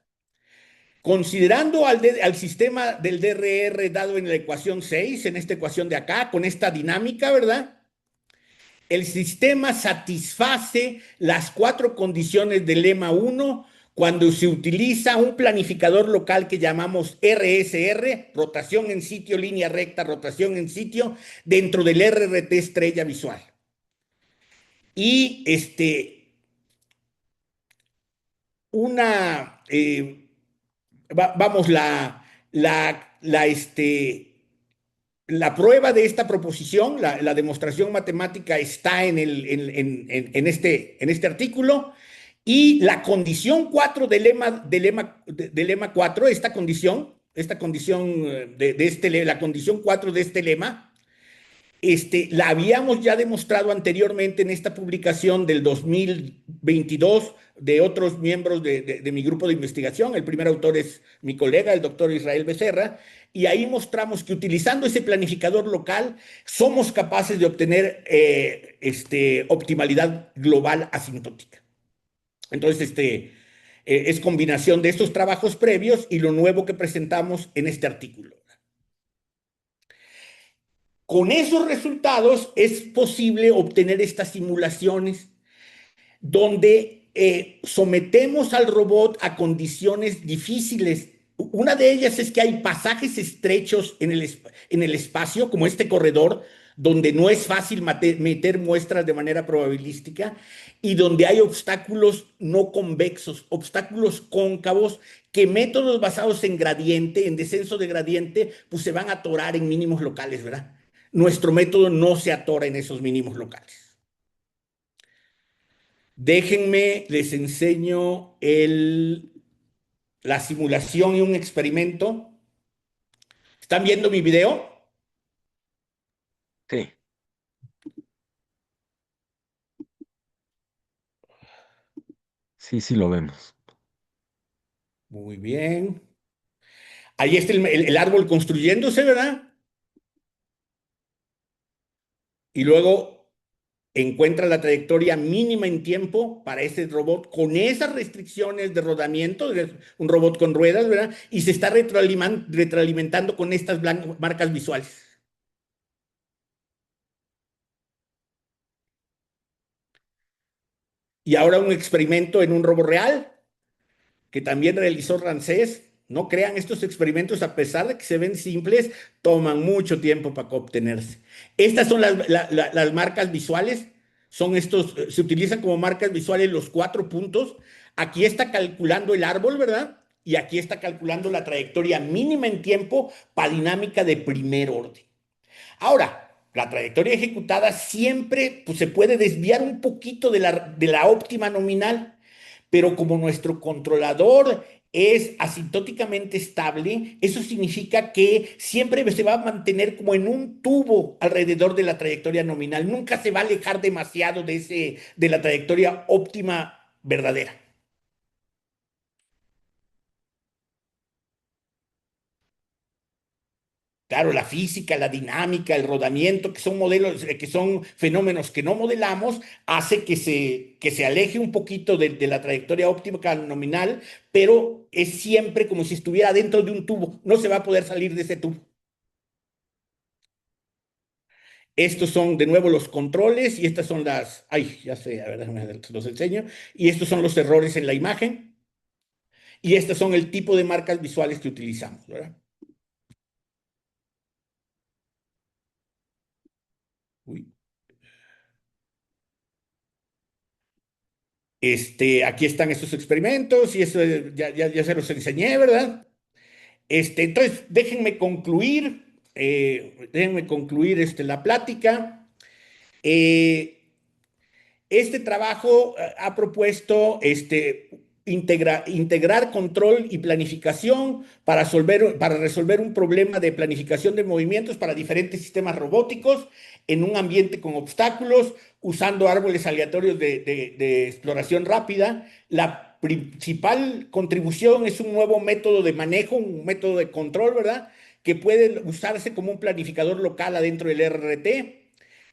Considerando al sistema del DRR dado en la ecuación 6, en esta ecuación de acá, con esta dinámica, ¿verdad? El sistema satisface las cuatro condiciones del lema 1 cuando se utiliza un planificador local que llamamos RSR, rotación en sitio, línea recta, rotación en sitio, dentro del RRT estrella visual. Y una, vamos, la prueba de esta proposición, la demostración matemática está en este artículo, y la condición 4 del lema 4, esta condición la condición 4 de este lema, la habíamos ya demostrado anteriormente en esta publicación del 2022 de otros miembros de mi grupo de investigación. El primer autor es mi colega, el doctor Israel Becerra, y ahí mostramos que utilizando ese planificador local somos capaces de obtener optimalidad global asintótica. Entonces, es combinación de estos trabajos previos y lo nuevo que presentamos en este artículo. Con esos resultados es posible obtener estas simulaciones donde sometemos al robot a condiciones difíciles Una de ellas es que hay pasajes estrechos en el espacio, como este corredor, donde no es fácil meter muestras de manera probabilística y donde hay obstáculos no convexos, obstáculos cóncavos que métodos basados en gradiente, en descenso de gradiente, pues se van a atorar en mínimos locales, ¿verdad? Nuestro método no se atora en esos mínimos locales. Déjenme, les enseño la simulación y un experimento. ¿Están viendo mi video? Sí, sí, sí lo vemos. Muy bien. Ahí está el árbol construyéndose, ¿verdad? Y luego encuentra la trayectoria mínima en tiempo para ese robot con esas restricciones de rodamiento, un robot con ruedas, ¿verdad? Y se está retroalimentando con estas marcas visuales. Y ahora un experimento en un robot real que también realizó Rancés. No crean, estos experimentos, a pesar de que se ven simples, toman mucho tiempo para obtenerse. Estas son las marcas visuales, son estos, se utilizan como marcas visuales los 4 puntos. Aquí está calculando el árbol, ¿verdad? Y aquí está calculando la trayectoria mínima en tiempo para dinámica de primer orden. Ahora, la trayectoria ejecutada siempre pues, se puede desviar un poquito de la óptima nominal, pero como nuestro controlador es asintóticamente estable, eso significa que siempre se va a mantener como en un tubo alrededor de la trayectoria nominal, nunca se va a alejar demasiado de la trayectoria óptima verdadera. Claro, la física, la dinámica, el rodamiento, que son modelos, que son fenómenos que no modelamos, hace que se aleje un poquito de la trayectoria óptica nominal, pero es siempre como si estuviera dentro de un tubo. No se va a poder salir de ese tubo. Estos son de nuevo los controles y estas son ay, ya sé, a ver, déjame los enseño. Y estos son los errores en la imagen y estos son el tipo de marcas visuales que utilizamos, ¿verdad? Uy. Aquí están estos experimentos y eso ya se los enseñé, ¿verdad? Entonces, déjenme concluir la plática. Eh, este trabajo ha propuesto integrar control y planificación para resolver un problema de planificación de movimientos para diferentes sistemas robóticos en un ambiente con obstáculos, usando árboles aleatorios de exploración rápida. La principal contribución es un nuevo método de manejo, un método de control, ¿verdad? Que puede usarse como un planificador local adentro del RRT.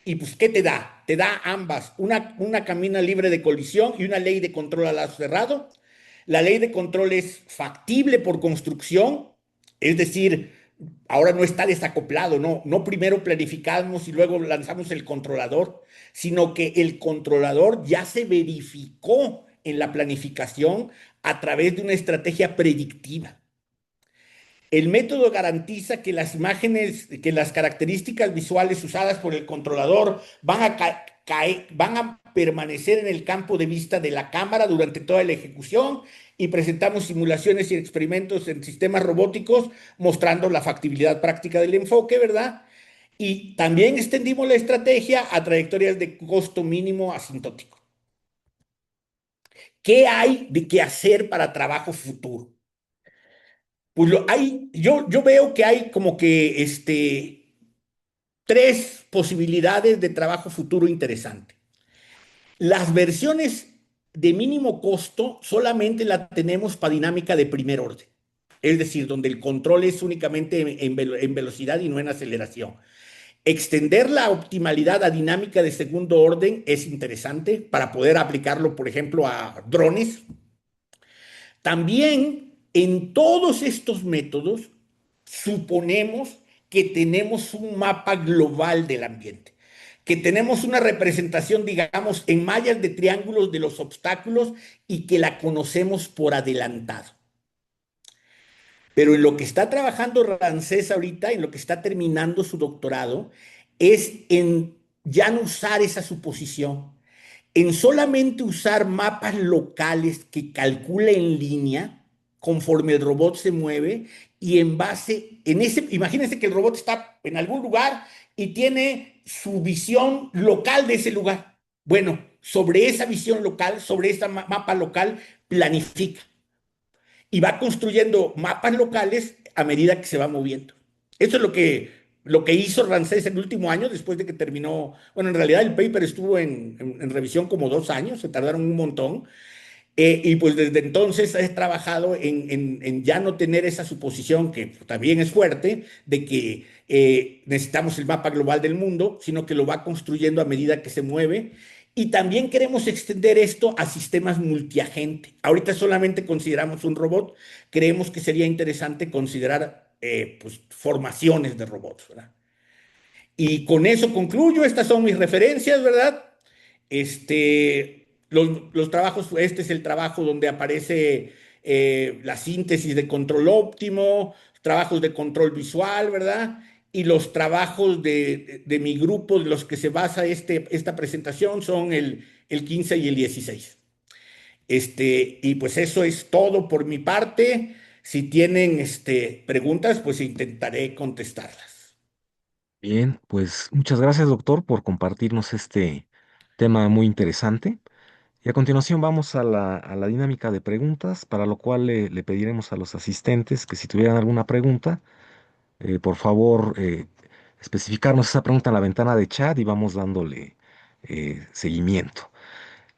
Y pues, ¿qué te da? Te da ambas, una camina libre de colisión y una ley de control a lazo cerrado. La ley de control es factible por construcción, es decir, ahora no está desacoplado, no primero planificamos y luego lanzamos el controlador, sino que el controlador ya se verificó en la planificación a través de una estrategia predictiva. El método garantiza que las imágenes, que las características visuales usadas por el controlador van a permanecer en el campo de vista de la cámara durante toda la ejecución y presentamos simulaciones y experimentos en sistemas robóticos mostrando la factibilidad práctica del enfoque, ¿verdad? Y también extendimos la estrategia a trayectorias de costo mínimo asintótico. ¿Qué hay de qué hacer para trabajo futuro? Pues yo veo que hay como que tres posibilidades de trabajo futuro interesante. Las versiones de mínimo costo solamente la tenemos para dinámica de primer orden, es decir, donde el control es únicamente en velocidad y no en aceleración. Extender la optimalidad a dinámica de segundo orden es interesante para poder aplicarlo, por ejemplo, a drones. También en todos estos métodos suponemos que tenemos un mapa global del ambiente, que tenemos una representación, digamos, en mallas de triángulos de los obstáculos y que la conocemos por adelantado. Pero en lo que está trabajando Ramsés ahorita, en lo que está terminando su doctorado, es en ya no usar esa suposición, en solamente usar mapas locales que calcula en línea conforme el robot se mueve y en base, en ese, imagínense que el robot está en algún lugar y tiene su visión local de ese lugar. Bueno, sobre esa visión local, sobre ese mapa local, planifica y va construyendo mapas locales a medida que se va moviendo. Eso es lo que hizo Ramsés el último año después de que terminó. Bueno, en realidad el paper estuvo en revisión como 2 años, se tardaron un montón. Y pues desde entonces he trabajado en ya no tener esa suposición, que también es fuerte, de que necesitamos el mapa global del mundo, sino que lo va construyendo a medida que se mueve. Y también queremos extender esto a sistemas multiagente. Ahorita solamente consideramos un robot, creemos que sería interesante considerar pues, formaciones de robots, ¿verdad? Y con eso concluyo, estas son mis referencias, ¿verdad? Los trabajos, este es el trabajo donde aparece la síntesis de control óptimo, trabajos de control visual, ¿verdad? Y los trabajos de mi grupo, de los que se basa esta presentación, son el 15 y el 16. Y pues eso es todo por mi parte. Si tienen preguntas, pues intentaré contestarlas. Bien, pues muchas gracias, doctor, por compartirnos este tema muy interesante. Y a continuación vamos a la dinámica de preguntas, para lo cual le pediremos a los asistentes que si tuvieran alguna pregunta, por favor, especificarnos esa pregunta en la ventana de chat y vamos dándole seguimiento.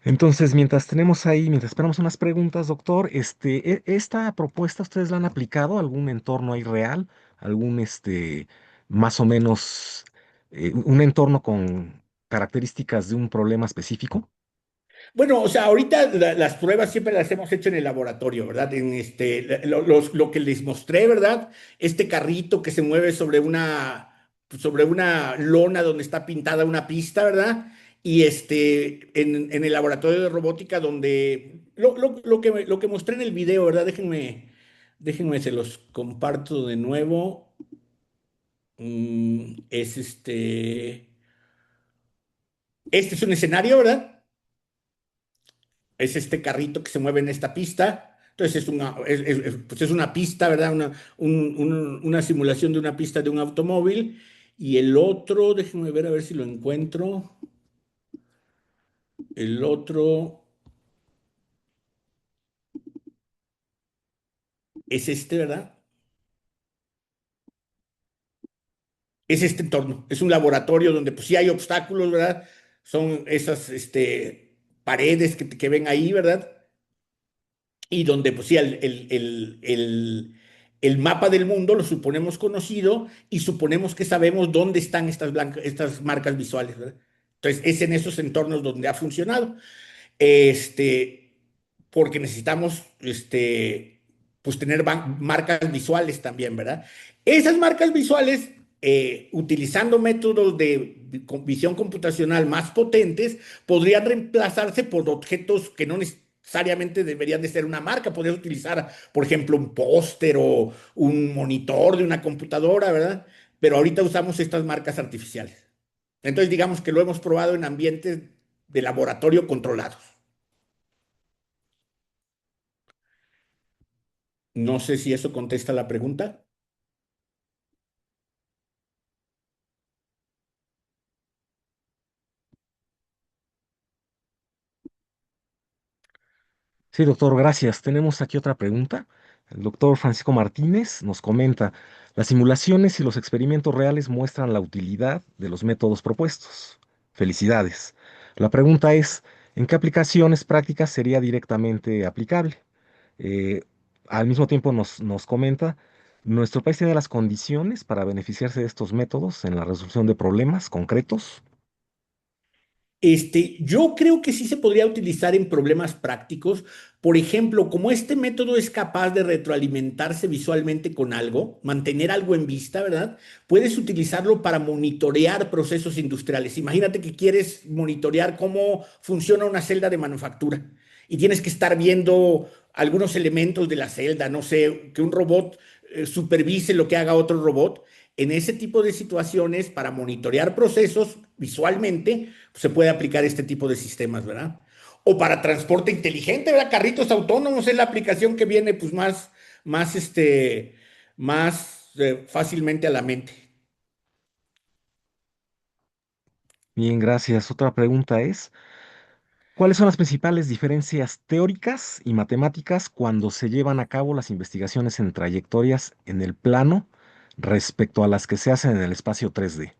Entonces, mientras esperamos unas preguntas, doctor, esta propuesta ustedes la han aplicado a algún entorno ahí real, algún más o menos un entorno con características de un problema específico. Bueno, o sea, ahorita las pruebas siempre las hemos hecho en el laboratorio, ¿verdad? Lo que les mostré, ¿verdad? Este carrito que se mueve sobre una lona donde está pintada una pista, ¿verdad? Y en el laboratorio de robótica donde lo que mostré en el video, ¿verdad? Déjenme, se los comparto de nuevo. Es este es un escenario, ¿verdad? Es este carrito que se mueve en esta pista. Entonces pues es una pista, ¿verdad? Una simulación de una pista de un automóvil. Y el otro, déjenme ver a ver si lo encuentro. El otro es este, ¿verdad? Es este entorno. Es un laboratorio donde pues sí hay obstáculos, ¿verdad? Son esas paredes que ven ahí, ¿verdad? Y donde, pues sí, el mapa del mundo lo suponemos conocido y suponemos que sabemos dónde están estas marcas visuales, ¿verdad? Entonces, es en esos entornos donde ha funcionado. Este, Porque necesitamos, pues tener marcas visuales también, ¿verdad? Esas marcas visuales, utilizando métodos de visión computacional más potentes, podrían reemplazarse por objetos que no necesariamente deberían de ser una marca. Podrías utilizar, por ejemplo, un póster o un monitor de una computadora, ¿verdad? Pero ahorita usamos estas marcas artificiales. Entonces, digamos que lo hemos probado en ambientes de laboratorio controlados. No sé si eso contesta la pregunta. Sí, doctor, gracias. Tenemos aquí otra pregunta. El doctor Francisco Martínez nos comenta, las simulaciones y los experimentos reales muestran la utilidad de los métodos propuestos. Felicidades. La pregunta es, ¿en qué aplicaciones prácticas sería directamente aplicable? Eh, Al mismo tiempo nos comenta, ¿nuestro país tiene las condiciones para beneficiarse de estos métodos en la resolución de problemas concretos? Yo creo que sí se podría utilizar en problemas prácticos. Por ejemplo, como este método es capaz de retroalimentarse visualmente con algo, mantener algo en vista, ¿verdad? Puedes utilizarlo para monitorear procesos industriales. Imagínate que quieres monitorear cómo funciona una celda de manufactura y tienes que estar viendo algunos elementos de la celda, no sé, que un robot supervise lo que haga otro robot. En ese tipo de situaciones, para monitorear procesos visualmente, pues, se puede aplicar este tipo de sistemas, ¿verdad? O para transporte inteligente, ¿verdad? Carritos autónomos es la aplicación que viene pues más fácilmente a la mente. Bien, gracias. Otra pregunta es, ¿cuáles son las principales diferencias teóricas y matemáticas cuando se llevan a cabo las investigaciones en trayectorias en el plano respecto a las que se hacen en el espacio 3D?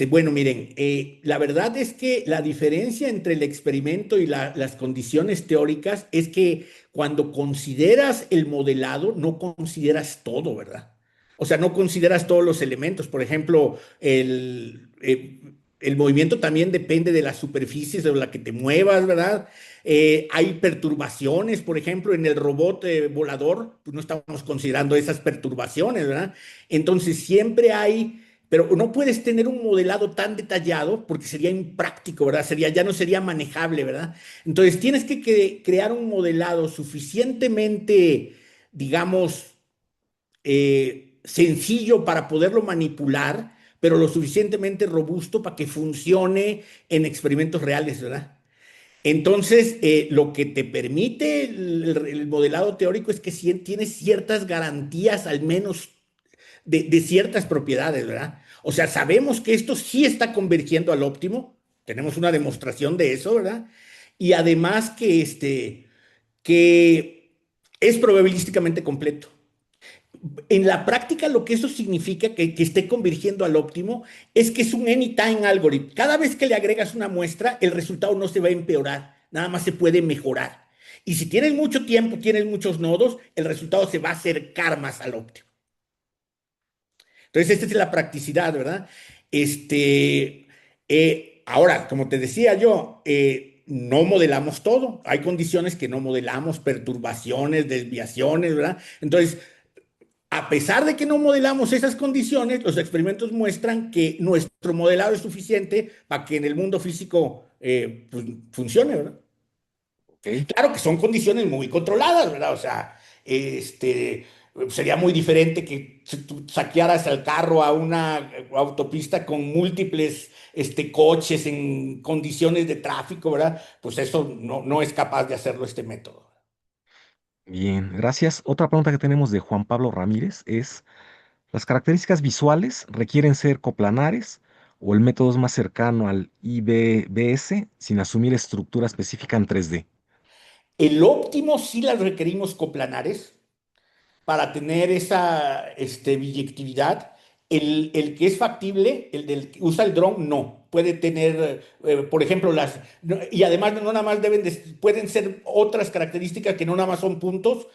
Bueno, miren, la verdad es que la diferencia entre el experimento y las condiciones teóricas es que cuando consideras el modelado, no consideras todo, ¿verdad? O sea, no consideras todos los elementos. Por ejemplo, el movimiento también depende de las superficies sobre la que te muevas, ¿verdad? Hay perturbaciones, por ejemplo, en el robot volador, pues no estamos considerando esas perturbaciones, ¿verdad? Entonces, siempre hay, pero no puedes tener un modelado tan detallado porque sería impráctico, ¿verdad? Ya no sería manejable, ¿verdad? Entonces tienes que crear un modelado suficientemente, digamos, sencillo para poderlo manipular, pero lo suficientemente robusto para que funcione en experimentos reales, ¿verdad? Entonces, lo que te permite el modelado teórico es que tienes ciertas garantías, al menos de ciertas propiedades, ¿verdad? O sea, sabemos que esto sí está convergiendo al óptimo, tenemos una demostración de eso, ¿verdad? Y además que es probabilísticamente completo. En la práctica, lo que eso significa que esté convergiendo al óptimo es que es un anytime algorithm. Cada vez que le agregas una muestra, el resultado no se va a empeorar, nada más se puede mejorar. Y si tienes mucho tiempo, tienes muchos nodos, el resultado se va a acercar más al óptimo. Entonces, esta es la practicidad, ¿verdad? Ahora, como te decía yo, no modelamos todo. Hay condiciones que no modelamos, perturbaciones, desviaciones, ¿verdad? Entonces, a pesar de que no modelamos esas condiciones, los experimentos muestran que nuestro modelado es suficiente para que en el mundo físico pues, funcione, ¿verdad? Ok. Claro que son condiciones muy controladas, ¿verdad? O sea, sería muy diferente que si tú saquearas el carro a una autopista con múltiples coches en condiciones de tráfico, ¿verdad? Pues eso no es capaz de hacerlo este método. Bien, gracias. Otra pregunta que tenemos de Juan Pablo Ramírez es, ¿las características visuales requieren ser coplanares o el método es más cercano al IBBS sin asumir estructura específica en 3D? El óptimo sí las requerimos coplanares, para tener esa biyectividad. El que es factible, el del que usa el dron, no. Puede tener, por ejemplo, y además no nada más pueden ser otras características que no nada más son puntos,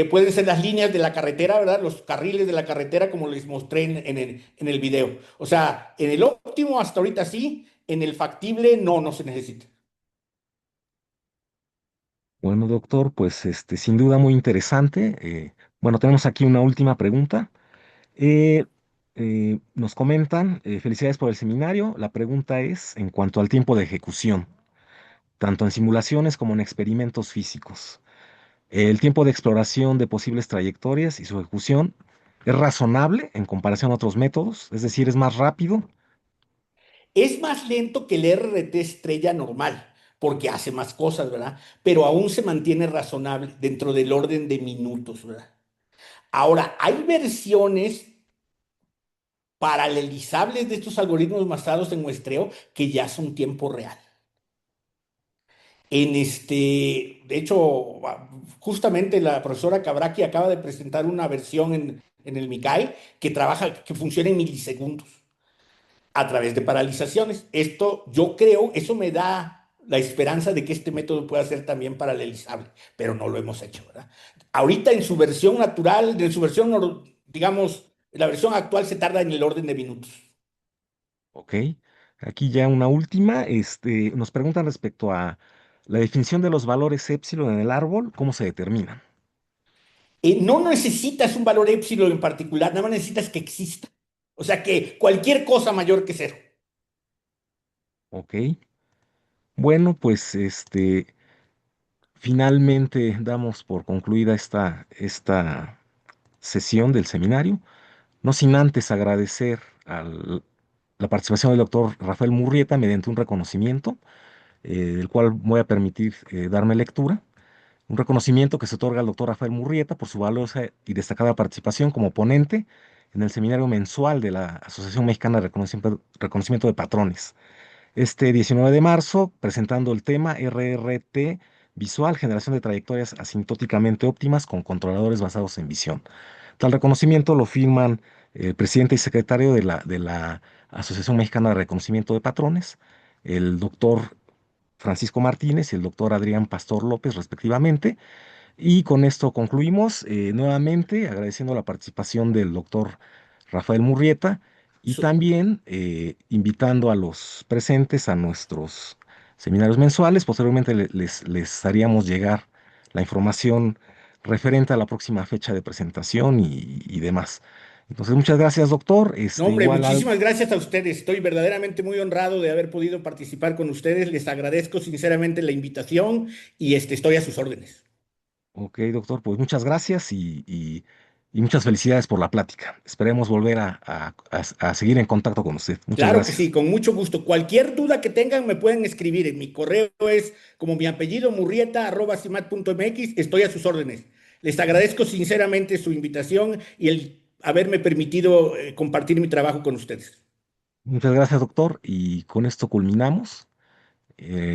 pueden ser las líneas de la carretera, ¿verdad? Los carriles de la carretera, como les mostré en el video. O sea, en el óptimo hasta ahorita sí, en el factible no se necesita. Bueno, doctor, pues sin duda muy interesante. Bueno, tenemos aquí una última pregunta. Eh, Nos comentan, felicidades por el seminario. La pregunta es en cuanto al tiempo de ejecución, tanto en simulaciones como en experimentos físicos. El tiempo de exploración de posibles trayectorias y su ejecución es razonable en comparación a otros métodos, es decir, es más rápido. Es más lento que el RRT estrella normal, porque hace más cosas, ¿verdad? Pero aún se mantiene razonable dentro del orden de minutos, ¿verdad? Ahora, hay versiones paralelizables de estos algoritmos basados en muestreo que ya son tiempo real. De hecho, justamente la profesora Cabraki acaba de presentar una versión en el MICAI que funciona en milisegundos, a través de paralizaciones. Esto, yo creo, eso me da la esperanza de que este método pueda ser también paralelizable, pero no lo hemos hecho, ¿verdad? Ahorita en su versión natural, en su versión, digamos, la versión actual se tarda en el orden de minutos. Ok. Aquí ya una última. Nos preguntan respecto a la definición de los valores épsilon en el árbol, ¿cómo se determinan? No necesitas un valor épsilon en particular, nada más necesitas que exista. O sea, que cualquier cosa mayor que cero. Ok. Bueno, pues finalmente damos por concluida esta sesión del seminario, no sin antes agradecer la participación del doctor Rafael Murrieta mediante un reconocimiento, del cual voy a permitir darme lectura. Un reconocimiento que se otorga al doctor Rafael Murrieta por su valiosa y destacada participación como ponente en el seminario mensual de la Asociación Mexicana de Reconocimiento de Patrones. Este 19 de marzo, presentando el tema RRT Visual, generación de trayectorias asintóticamente óptimas con controladores basados en visión. Tal reconocimiento lo firman el presidente y secretario de la Asociación Mexicana de Reconocimiento de Patrones, el doctor Francisco Martínez y el doctor Adrián Pastor López, respectivamente. Y con esto concluimos, nuevamente agradeciendo la participación del doctor Rafael Murrieta y So- también invitando a los presentes a nuestros seminarios mensuales. Posteriormente les haríamos llegar la información referente a la próxima fecha de presentación y demás. Entonces, muchas gracias, doctor. No, hombre, Igual al... muchísimas gracias a ustedes. Estoy verdaderamente muy honrado de haber podido participar con ustedes. Les agradezco sinceramente la invitación y estoy a sus órdenes. Ok, doctor, pues muchas gracias y muchas felicidades por la plática. Esperemos volver a seguir en contacto con usted. Muchas Claro que gracias. sí, con mucho gusto. Cualquier duda que tengan me pueden escribir. En mi correo es como mi apellido murrieta@simat.mx. Estoy a sus órdenes. Les agradezco sinceramente su invitación y el haberme permitido compartir mi trabajo con ustedes. Muchas gracias, doctor, y con esto culminamos.